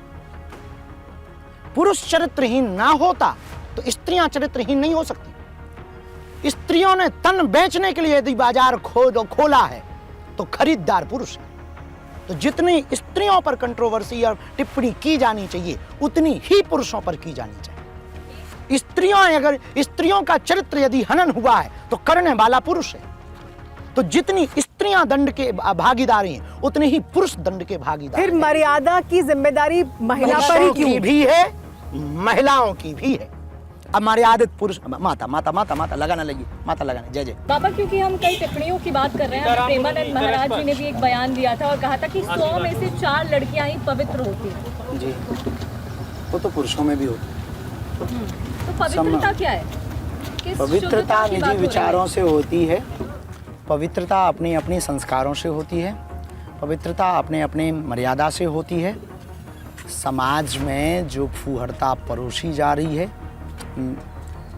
पुरुष चरित्रहीन ना होता तो स्त्रियां चरित्रहीन नहीं हो सकती। स्त्रियों ने तन बेचने के लिए यदि बाजार खोला है तो खरीदार पुरुष है। तो जितनी स्त्रियों पर कंट्रोवर्सी और टिप्पणी की जानी चाहिए, उतनी ही पुरुषों पर की जानी चाहिए। स्त्रियों का चरित्र यदि हनन हुआ है तो करने वाला पुरुष है। तो जितनी स्त्रियां दंड के भागीदारी हैं, उतने ही पुरुष दंड के भागीदार। फिर मर्यादा की जिम्मेदारी महिला पर ही क्यों? की भी है, महिलाओं की भी है। अब मर्यादित पुरुष, माता माता माता माता लगाना लगी, माता लगाना, जय जय बाबा। क्योंकि हम कई टिप्पणियों की बात कर रहे हैं, प्रेमानंद महाराज जी ने भी एक बयान दिया था और कहा था कि 100 में से 4 लड़कियां ही पवित्र होती हैं। जी, वो तो पुरुषों में भी होती। तो पवित्रता क्या है? पवित्रता निजी विचारों से होती है, पवित्रता अपनी अपनी संस्कारों से होती है, पवित्रता अपने अपने मर्यादा से होती है। समाज में जो फूहड़ता परोसी जा रही है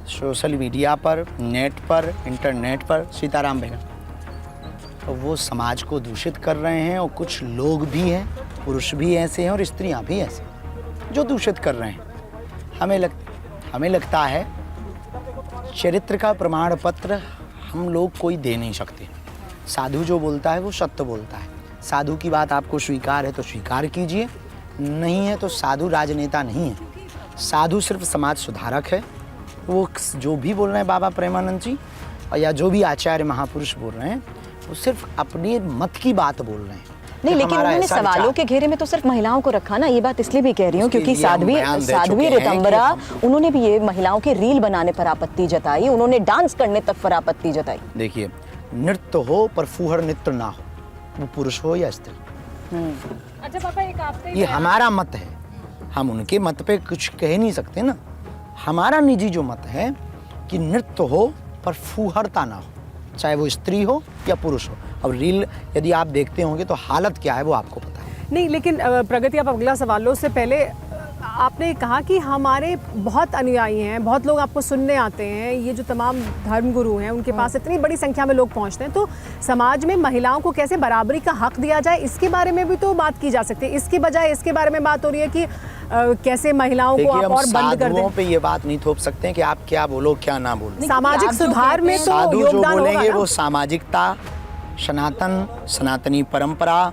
सोशल मीडिया पर, नेट पर, इंटरनेट पर, सीताराम भैया, तो वो समाज को दूषित कर रहे हैं। और कुछ लोग भी हैं, पुरुष भी ऐसे हैं और स्त्रियां भी ऐसे जो दूषित कर रहे हैं। हमें लगता है चरित्र का प्रमाण पत्र हम लोग कोई दे नहीं सकते। साधु जो बोलता है वो सत्य बोलता है। साधु की बात आपको स्वीकार है तो स्वीकार कीजिए, नहीं है तो साधु राजनेता नहीं है। साधु सिर्फ समाज सुधारक है। वो जो भी बोल रहे हैं बाबा प्रेमानंद जी या जो भी आचार्य महापुरुष बोल रहे हैं, वो सिर्फ अपने मत की बात बोल रहे हैं। नहीं, लेकिन उन्होंने सवालों के घेरे में तो सिर्फ महिलाओं को रखा ना। ये बात इसलिए भी कह रही हूँ क्योंकि साध्वी ऋतंबरा, उन्होंने भी ये महिलाओं के रील बनाने पर आपत्ति जताई, उन्होंने डांस करने तक पर आपत्ति जताई। देखिए, नृत्य हो पर फूहड़ नृत्य ना हो, वो पुरुष हो या स्त्री। अच्छा पापा, एक आपसे ये हमारा मत है, हम उनके मत पे कुछ कह नहीं सकते ना। हमारा निजी जो मत है कि नृत्य हो पर फूहड़ता ना हो, चाहे वो स्त्री हो या पुरुष हो। अब रील यदि आप देखते होंगे तो हालत क्या है वो आपको पता है। नहीं, लेकिन प्रगति, आप अगला सवालों से पहले आपने कहा कि हमारे बहुत अनुयायी हैं, बहुत लोग आपको सुनने आते हैं, ये जो तमाम धर्मगुरु हैं उनके पास इतनी बड़ी संख्या में लोग पहुंचते हैं, तो समाज में महिलाओं को कैसे बराबरी का हक दिया जाए, इसके बारे में भी तो बात की जा सकती है। इसके बजाय इसके बारे में बात हो रही है कि कैसे महिलाओं को आप और बंद कर दें। पे ये बात नहीं थोप सकते हैं कि आप क्या बोलो क्या ना बोलो। सामाजिक सुधार में तो साधु जो योगदान बोलेंगे होगा वो सामाजिकता, सनातनी परंपरा,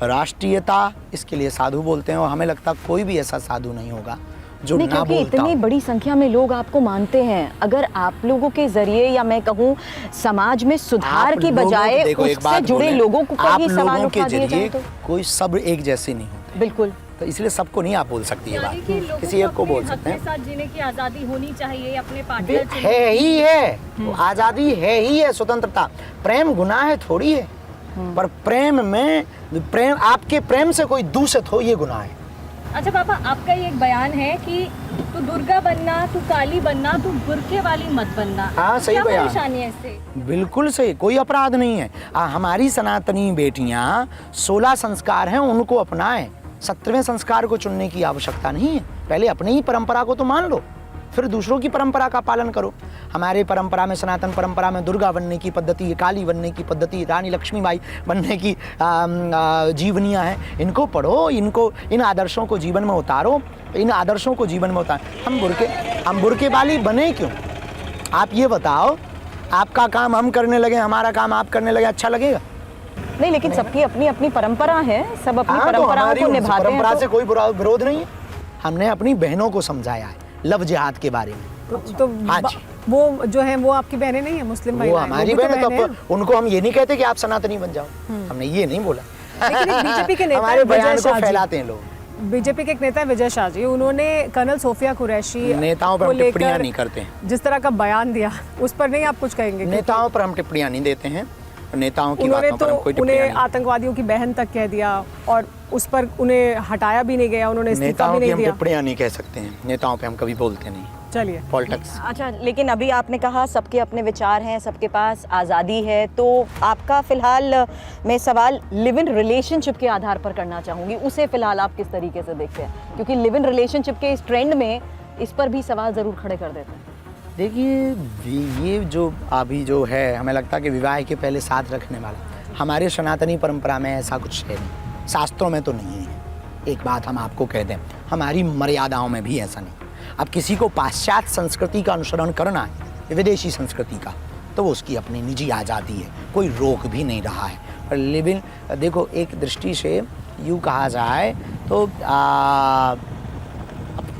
राष्ट्रीयता, इसके लिए साधु बोलते हैं। और हमें लगता कोई भी ऐसा साधु नहीं होगा जो नहीं, ना क्योंकि बोलता इतनी बड़ी संख्या में लोग आपको मानते हैं। अगर आप लोगों के जरिए या मैं कहूँ समाज में सुधार की बजाय उससे जुड़े लोगों को कई सवाल उठा दिए जाए तो कोई सब एक जैसे नहीं होते। बिल्कुल, तो इसलिए सबको नहीं आप बोल सकती है बात, किसी एक को बोल सकते हैं। साथ जीने की आजादी होनी चाहिए, अपने पार्टनर है ही है, आजादी है ही है, स्वतंत्रता। प्रेम गुनाह है थोड़ी है, पर प्रेम में आपके प्रेम से कोई दूषित हो ये गुनाह है। अच्छा पापा, आपका ये एक बयान है कि तू दुर्गा बनना, तू काली बनना, तू बुरके वाली मत बनना। हाँ, सही क्या बयान। परेशानी है इससे? बिल्कुल सही, कोई अपराध नहीं है। हमारी सनातनी बेटियां 16 संस्कार हैं, उनको अपनाएं। 17वें संस्कार को चुनने की आवश्यकता नहीं है। पहले अपनी ही परंपरा को तो मान लो, फिर दूसरों की परंपरा का पालन करो। हमारे परंपरा में, सनातन परंपरा में दुर्गा बनने की पद्धति है, काली बनने की पद्धति, रानी लक्ष्मीबाई बनने की जीवनियाँ हैं। इनको पढ़ो, इनको, इन आदर्शों को जीवन में उतारो, इन आदर्शों को जीवन में उतारो। हम बुरके वाली बने क्यों? आप ये बताओ, आपका काम हम करने लगे, हमारा काम आप करने लगे, अच्छा लगेगा? नहीं, लेकिन सबकी अपनी अपनी परंपरा है, सब अपनी परंपराओं को निभाते हैं। परंपरा से कोई विरोध नहीं है। हमने अपनी बहनों को समझाया है लव जिहाद के बारे में। तो हाँ जी। वो जो है वो आपकी बहनें नहीं है, मुस्लिम वो महिलाएं, हमारी भी तो बहन, बहनें तो उनको हम ये नहीं कहते कि आप सनातनी बन जाओ, हमने ये नहीं बोला। लेकिन एक बीजेपी के नेता हमारे विजय बयान को शाह जी, फैलाते हैं लोग। बीजेपी के एक नेता है विजय शाह जी, उन्होंने कर्नल सोफिया कुरैशी नेताओं पर को हम टिप्पणियां लेकर नहीं करते हैं। जिस तरह का बयान दिया, उस पर नहीं आप कुछ कहेंगे? नेताओं पर हम टिप्पणियां नहीं देते हैं। नेताओं की उन्होंने बातों पर हम कोई तो टिप्पणियां उन्हें नहीं। आतंकवादियों की बहन तक कह दिया और उस पर उन्हें हटाया भी नहीं गया, उन्होंने इस्तीफा नेताओं भी की नहीं हम दिया। टिप्पणियां नहीं कह सकते हैं, नेताओं पे हम कभी बोलते नहीं। चलिए, पॉलिटिक्स। अच्छा, लेकिन अभी आपने कहा सबके अपने विचार हैं, सबके पास आज़ादी है, तो आपका फिलहाल मैं सवाल लिव इन रिलेशनशिप के आधार पर करना चाहूँगी। उसे फिलहाल आप किस तरीके से देखते हैं? क्योंकि लिव इन रिलेशनशिप के इस ट्रेंड में इस पर भी सवाल ज़रूर खड़े कर देते हैं। देखिए, ये जो अभी जो है, हमें लगता है कि विवाह के पहले साथ रखने वाला, हमारे सनातनी परंपरा में ऐसा कुछ है नहीं, शास्त्रों में तो नहीं है। एक बात हम आपको कह दें, हमारी मर्यादाओं में भी ऐसा नहीं। अब किसी को पाश्चात्य संस्कृति का अनुसरण करना है, विदेशी संस्कृति का, तो वो उसकी अपनी निजी आज़ादी है, कोई रोक भी नहीं रहा है। और लिव इन, देखो, एक दृष्टि से यूँ कहा जाए तो अब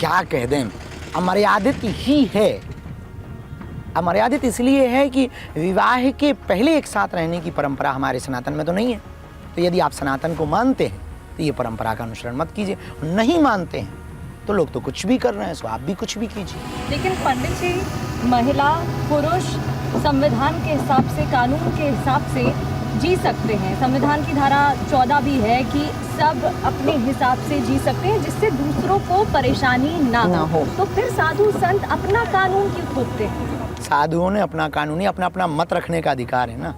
क्या कह दें, अमर्यादित ही है। अमर्यादित इसलिए है कि विवाह के पहले एक साथ रहने की परंपरा हमारे सनातन में तो नहीं है। तो यदि आप सनातन को मानते हैं तो ये परंपरा का अनुसरण मत कीजिए, नहीं मानते हैं तो लोग तो कुछ भी कर रहे हैं, सो आप भी कुछ भी कीजिए। लेकिन पंडित जी, महिला पुरुष संविधान के हिसाब से, कानून के हिसाब से जी सकते हैं। संविधान की धारा 14 भी है कि सब अपने हिसाब से जी सकते हैं, जिससे दूसरों को परेशानी ना हो। तो फिर साधु संत अपना कानून क्यों थोपते हैं? साधुओं ने अपना कानूनी, अपना अपना मत रखने का अधिकार है ना।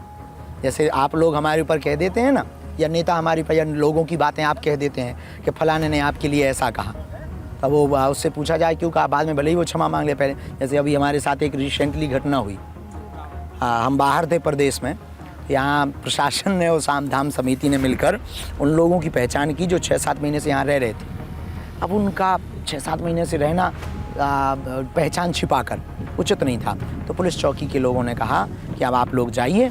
जैसे आप लोग हमारे ऊपर कह देते हैं ना, या नेता हमारे ऊपर, या लोगों की बातें आप कह देते हैं कि फलाने ने आपके लिए ऐसा कहा, तब वो उससे पूछा जाए क्यों कहा, बाद में भले ही वो क्षमा मांग ले। पहले जैसे अभी हमारे साथ एक रिसेंटली घटना हुई, हम बाहर थे प्रदेश में, यहाँ प्रशासन ने और सामधाम समिति ने मिलकर उन लोगों की पहचान की जो 6-7 महीने से यहाँ रह रहे थे। अब उनका 6-7 महीने से रहना पहचान छिपाकर उचित नहीं था, तो पुलिस चौकी के लोगों ने कहा कि अब आप लोग जाइए,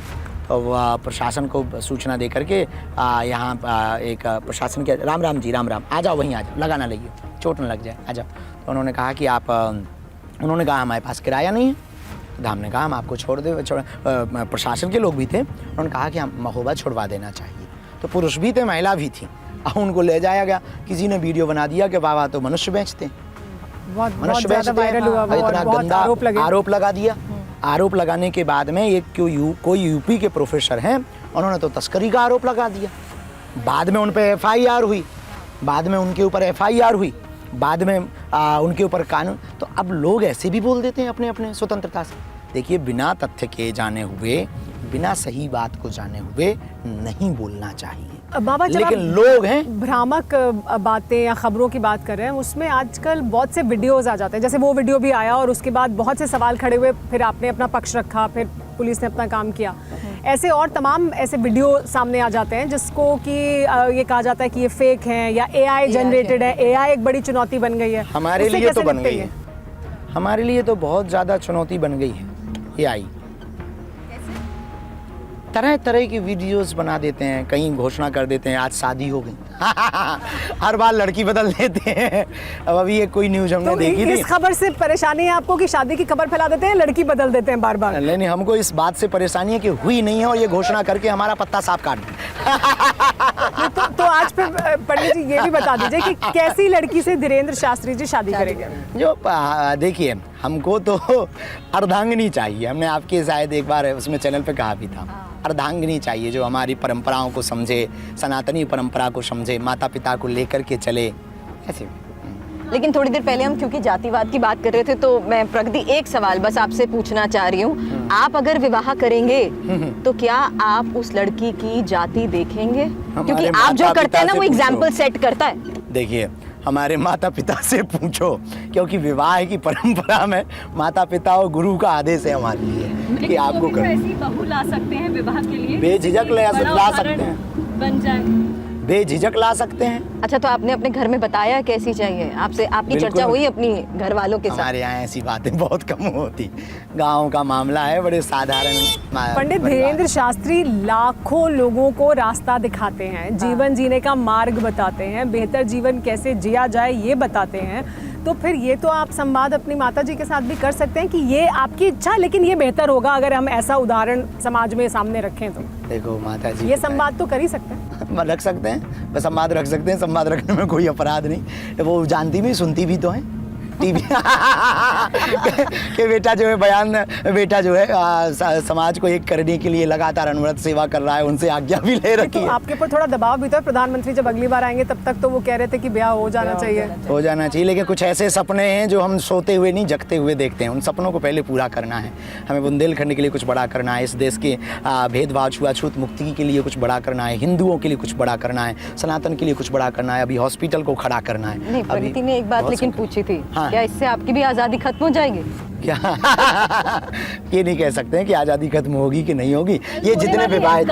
तो प्रशासन को सूचना दे करके यहाँ एक प्रशासन के, राम राम जी, राम राम, आ जाओ, वहीं आ जाओ, लगा ना लगिए, चोट न लग जाए, आ जाओ। तो उन्होंने कहा कि आप, उन्होंने कहा हमारे पास किराया नहीं है। तो हमने कहा हम आपको छोड़ दे, प्रशासन के लोग भी थे, उन्होंने कहा कि हम महोबा छुड़वा देना चाहिए। तो पुरुष भी थे, महिला भी थी, उनको ले जाया गया। किसी ने वीडियो बना दिया कि बाबा तो मनुष्य बेचते हैं, बहुत ज़्यादा वायरल हुआ वो, और इतना बहुत गंदा आरोप लगा दिया। आरोप लगाने के बाद में एक कोई यूपी के प्रोफेसर हैं, उन्होंने तो तस्करी का आरोप लगा दिया। बाद में उन पे FIR हुई, बाद में उनके ऊपर FIR हुई, बाद में उनके ऊपर कानून। तो अब लोग ऐसे भी बोल देते हैं अपने अपने स्वतंत्रता से। देखिए, बिना तथ्य के जाने हुए, बिना सही बात को जाने हुए नहीं बोलना चाहिए। बाबा, जब लेकिन आप लोग हैं भ्रामक बातें या खबरों की बात कर रहे हैं, उसमें आजकल बहुत से वीडियोस आ जाते हैं। जैसे वो वीडियो भी आया और उसके बाद बहुत से सवाल खड़े हुए, फिर आपने अपना पक्ष रखा, फिर पुलिस ने अपना काम किया। ऐसे और तमाम ऐसे वीडियो सामने आ जाते हैं जिसको कि ये कहा जाता है कि ये फेक हैं या AI जनरेटेड है। AI एक बड़ी चुनौती बन गई है हमारे उससे लिए, तो कैसे बन गई है, हमारे लिए तो बहुत ज़्यादा चुनौती बन गई है AI। तरह तरह की वीडियोस बना देते हैं, कहीं घोषणा कर देते हैं आज शादी हो गई हर बार लड़की बदल देते हैं। अब अभी ये कोई न्यूज़ हमने तो देखी थी। इस खबर से परेशानी है आपको कि शादी की खबर फैला देते हैं, लड़की बदल देते हैं बार बार? नहीं, हमको इस बात से परेशानी है कि हुई नहीं है और ये घोषणा करके हमारा पत्ता साफ काट दें। तो आज फिर पंडित जी ये भी बता दीजिए कि कैसी लड़की से धीरेन्द्र शास्त्री जी शादी करेंगे? जो देखिए, हमको तो अर्धांगिनी चाहिए। हमने आपके शायद एक बार उसमें चैनल पे कहा भी था, अर्धांगिनी चाहिए जो हमारी परंपराओं को समझे, सनातनी परंपरा को समझे, माता पिता को लेकर के चले, ऐसे लेकिन थोड़ी देर पहले हम क्योंकि जातिवाद की बात कर रहे थे, तो मैं प्रगति एक सवाल बस आपसे पूछना चाह रही हूँ। आप अगर विवाह करेंगे तो क्या आप उस लड़की की जाति देखेंगे? क्योंकि आप जो करते हैं ना वो एग्जाम्पल सेट करता है। देखिए, हमारे माता पिता से पूछो, क्योंकि विवाह की परंपरा में माता पिता और गुरु का आदेश है हमारे लिए कि आपको तो ऐसी बहू ला सकते हैं विवाह के लिए, बेझिझक ला सकते हैं, बन जाए, बेझिझक ला सकते हैं। अच्छा, तो आपने अपने घर में बताया कैसी चाहिए? आपसे आपकी चर्चा हुई अपनी घर वालों के साथ? हमारे यहाँ ऐसी बातें बहुत कम होती, गांव का मामला है, बड़े साधारण। पंडित धीरेन्द्र शास्त्री लाखों लोगों को रास्ता दिखाते हैं, जीवन जीने का मार्ग बताते हैं, बेहतर जीवन कैसे जिया जाए ये बताते हैं। तो फिर ये तो आप संवाद अपनी माता जी के साथ भी कर सकते हैं कि ये आपकी इच्छा, लेकिन ये बेहतर होगा अगर हम ऐसा उदाहरण समाज में सामने रखें। तो देखो माता जी, ये संवाद तो कर ही सकते हैं। रख सकते हैं, बस संवाद रख सकते हैं, संवाद रखने में कोई अपराध नहीं। वो जानती भी सुनती भी तो हैं टीवी कि बेटा जो है बयान, बेटा जो है समाज को एक करने के लिए लगातार अनवरत सेवा कर रहा है, उनसे आज्ञा भी ले रखी है। तो आपके ऊपर थोड़ा दबाव भी था। प्रधानमंत्री जब अगली बार आएंगे तब तक तो वो कह रहे थे कि ब्याह हो जाना चाहिए, हो जाना चाहिए, लेकिन कुछ ऐसे सपने हैं जो हम सोते हुए नहीं जगते हुए देखते हैं। उन सपनों को पहले पूरा करना है हमें। बुंदेलखंड के लिए कुछ बड़ा करना है, इस देश के भेदभाव छुआछूत मुक्ति के लिए कुछ बड़ा करना है, हिंदुओं के लिए कुछ बड़ा करना है, सनातन के लिए कुछ बड़ा करना है, अभी हॉस्पिटल को खड़ा करना है। नहीं, प्रगति ने एक बात लेकिन पूछी थी, हाँ। क्या इससे आपकी भी आज़ादी खत्म हो जाएगी? क्या ये नहीं कह सकते हैं कि आज़ादी खत्म होगी कि नहीं होगी। ये जितने विवाहित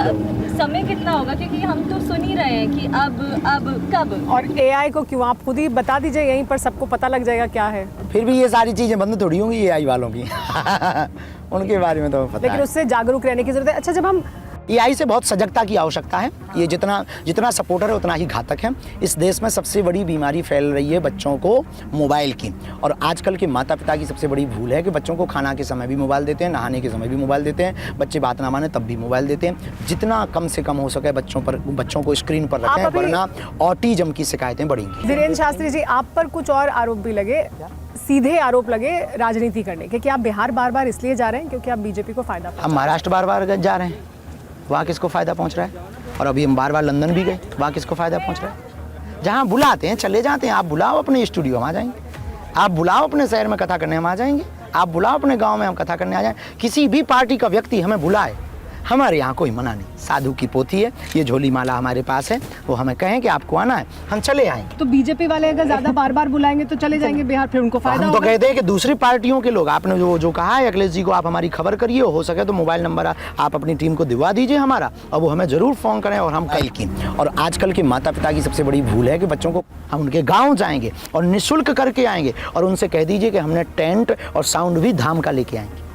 समय कितना होगा, क्योंकि हम तो सुन ही रहे हैं कि अब कब। और एआई को क्यों, आप खुद ही बता दीजिए, यहीं पर सबको पता लग जाएगा क्या है। फिर भी ये सारी चीज़ें बंद थोड़ी होंगी एआई वालों की उनके बारे में तो पता लेकिन है। उससे जागरूक रहने की जरूरत है। अच्छा, जब हम एआई से बहुत सजगता की आवश्यकता है। ये जितना सपोर्टर है उतना ही घातक है। इस देश में सबसे बड़ी बीमारी फैल रही है बच्चों को मोबाइल की, और आजकल के माता पिता की सबसे बड़ी भूल है कि बच्चों को खाना के समय भी मोबाइल देते हैं, नहाने के समय भी मोबाइल देते हैं, बच्चे बात ना माने तब भी मोबाइल देते हैं। जितना कम से कम हो सके बच्चों को स्क्रीन पर रखें, वरना ऑटिज्म की शिकायतें बढ़ेंगी। धीरेन्द्र शास्त्री जी, आप पर कुछ और आरोप भी लगे, सीधे आरोप लगे राजनीति करने के, कि आप बिहार बार बार इसलिए जा रहे हैं क्योंकि आप बीजेपी को फायदा, हम महाराष्ट्र बार बार जा रहे हैं, वहाँ किसको फ़ायदा पहुँच रहा है? और अभी हम बार बार लंदन भी गए, वहाँ किसको फ़ायदा पहुँच रहा है? जहाँ बुलाते हैं चले जाते हैं। आप बुलाओ अपने स्टूडियो, हम आ जाएंगे। आप बुलाओ अपने शहर में कथा करने, हम आ जाएंगे। आप बुलाओ अपने गांव में, हम कथा करने आ जाएं। किसी भी पार्टी का व्यक्ति हमें बुलाए, हमारे यहाँ कोई मना नहीं। साधु की पोथी है, ये झोली माला हमारे पास है, वो हमें कहें कि आपको आना है, हम चले आएंगे। तो बीजेपी वाले अगर ज्यादा बार बार बुलाएंगे तो चले जाएंगे बिहार, फिर उनको फायदा हम तो कहते हैं कि दूसरी पार्टियों के लोग, आपने जो कहा है अखिलेश जी को, आप हमारी खबर करिए, हो सके तो मोबाइल नंबर आप अपनी टीम को दिलवा दीजिए हमारा, और वो हमें जरूर फ़ोन करें और हम कल की। और आजकल के माता पिता की सबसे बड़ी भूल है कि बच्चों को, हम उनके गाँव जाएंगे और निःशुल्क करके आएंगे, और उनसे कह दीजिए कि हमने टेंट और साउंड भी धाम का लेके आएंगे।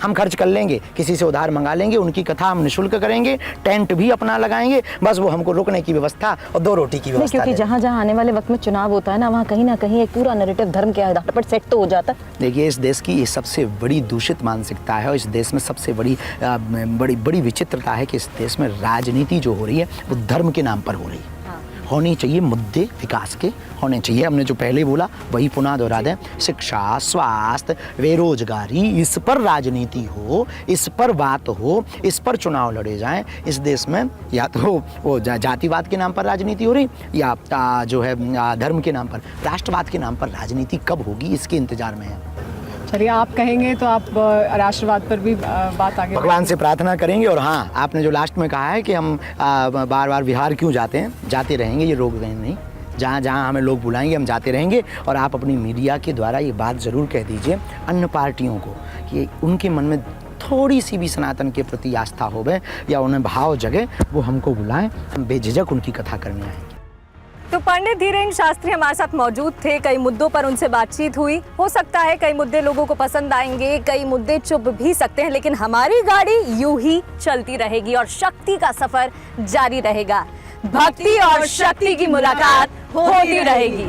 हम खर्च कर लेंगे, किसी से उधार मंगा लेंगे, उनकी कथा हम निःशुल्क करेंगे, टेंट भी अपना लगाएंगे, बस वो हमको रुकने की व्यवस्था और 2 रोटी की व्यवस्था। क्योंकि जहाँ जहाँ आने वाले वक्त में चुनाव होता है ना कहीं एक पूरा नैरेटिव धर्म के आधार पर सेट तो हो जाता है। देखिए, इस देश की ये सबसे बड़ी दूषित मानसिकता है, और इस देश में सबसे बड़ी विचित्रता है कि इस देश में राजनीति जो हो रही है वो धर्म के नाम पर हो रही है। होनी चाहिए मुद्दे विकास के होने चाहिए। हमने जो पहले बोला वही पुनः दोहरा दें, शिक्षा, स्वास्थ्य, बेरोजगारी, इस पर राजनीति हो, इस पर बात हो, इस पर चुनाव लड़े जाएं। इस देश में या तो वो जातिवाद के नाम पर राजनीति हो रही, या जो है धर्म के नाम पर, राष्ट्रवाद के नाम पर राजनीति कब होगी इसके इंतजार में है। चलिए, आप कहेंगे तो आप राष्ट्रवाद पर भी बात आगे भगवान से प्रार्थना करेंगे। और हाँ, आपने जो लास्ट में कहा है कि हम बार बार बिहार क्यों जाते हैं, जाते रहेंगे, ये रोक गए नहीं। जहाँ जहाँ हमें लोग बुलाएंगे हम जाते रहेंगे। और आप अपनी मीडिया के द्वारा ये बात ज़रूर कह दीजिए अन्य पार्टियों को कि उनके मन में थोड़ी सी भी सनातन के प्रति आस्था होवे या उन्हें भाव जगे, वो हमको बुलाएं, हम बेझिझक उनकी कथा करने आएंगे। तो पंडित धीरेन्द्र शास्त्री हमारे साथ मौजूद थे, कई मुद्दों पर उनसे बातचीत हुई। हो सकता है कई मुद्दे लोगों को पसंद आएंगे, कई मुद्दे चुभ भी सकते हैं, लेकिन हमारी गाड़ी यूं ही चलती रहेगी और शक्ति का सफर जारी रहेगा। भक्ति और शक्ति की मुलाकात होती रहेगी।